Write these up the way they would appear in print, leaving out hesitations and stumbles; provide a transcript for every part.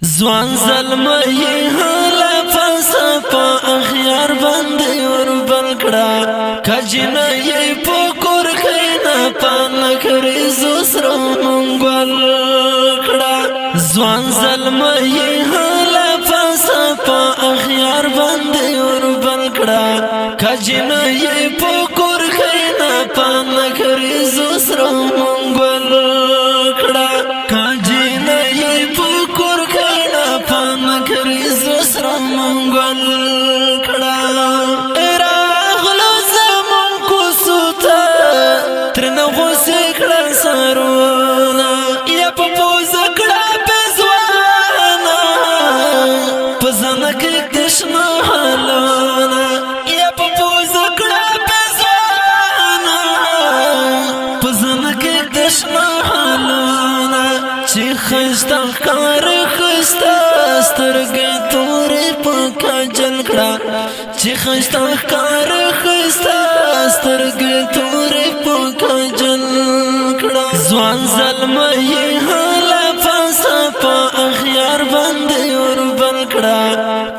زوان ظلمه حالا فلسفه اخیار باندې ور بل کړه کجنه یې پکور خینا پان کړی زوسر منګل کړه زوان ظلمه حالا فلسفه اخیار باندې ور بل کړه کجنه یې پکور خینا پان کړی زوسر منګل کړه کجنه یې پکور منگل کڑا راغلو زمان کو سوتا ترن غوسی کڑا سارونا یا پا پوزا کڑا پیزوانا پزنک دشنا حالانا یا پا پوزا کڑا پیزوانا پزنک دشنا حالانا چی خستا کار خستا سترگی توری پاکا جل کڑا چی خستا کار خستا سترگی توری پاکا جل کڑا زوان ظلمه حالا فلسفه اخیار باندې ور بل کڑا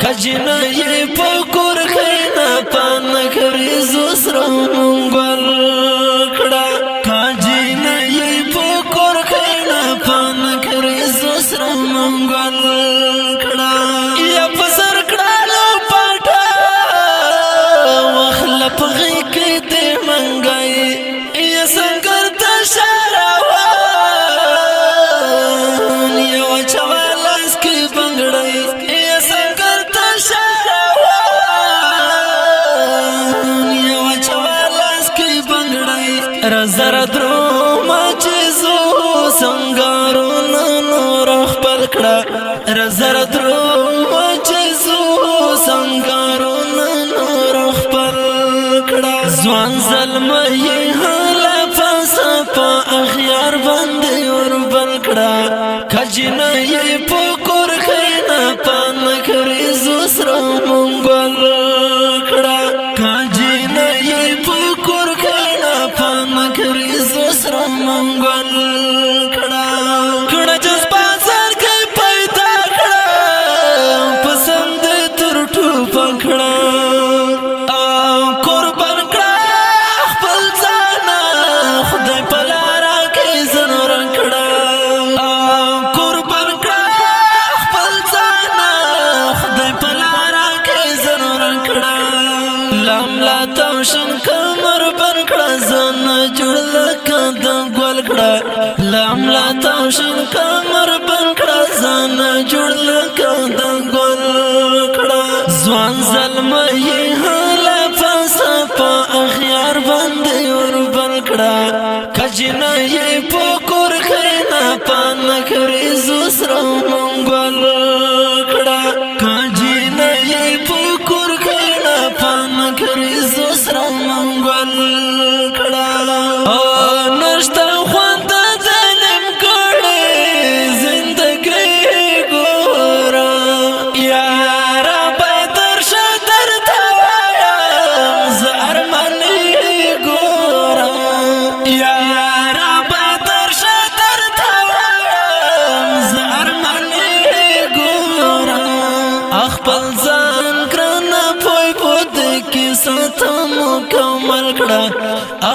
کجنه یې پکور خینا پان کری زوسر منګل کڑا کجنه یې پکور خینا پان کری زوسر منګل پغی کی دی منگئی یا سنگر تشاروان یو چوالاس کی بنگڑئی یا سنگر تشاروان یو چوالاس کی بنگڑئی رزر درو مچیزو سنگارو نور خپل کڑا رزر درو مچیزو سنگارو زوان ظلمه حالا فلسفه اخیار باندې ور بل کړه کجنه یې پکور خینا پان کړی زوسر منګل کړه کجنه یې پکور خینا پان کړی زوسر منګل کړه کړه جذبه سر کې پیدا کړه پسند تر ټوپ کړه لاملا تاوشن کمر بن کړه ځان جوړ لکه د ګل کړه لاملا تاوشن کمر بن کړه ځان جوړ لکه د ګل کړه ځوان ظلمه حالا فلسفه اخیار باندې ور بل کړه کجنه یې پکور خینا پان کړی زوسر منګل کړه کجنه یې پکور خینا پان کړی زوسر منګل کړه نشته خوند ظلم کړي زندګي ګورا یار په درشه درته وایم زهر منی ګورا یار په درشه درته وایم زهر منی ګورا خپل ځان ګرانه پوي پود کې ساته مکمل کړه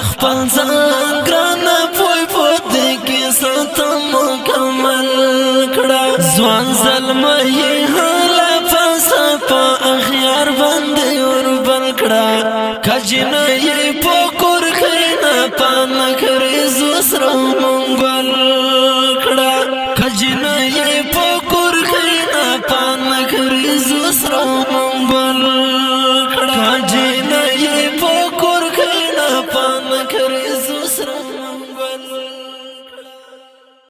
خپل ځان ګرانه پوي پود کې ساته مکمل کړه ځوان ظلمه حالا فلسفه اخیار باندې ور بل کړه کجنه یې پکور خینا پان کړی زوسر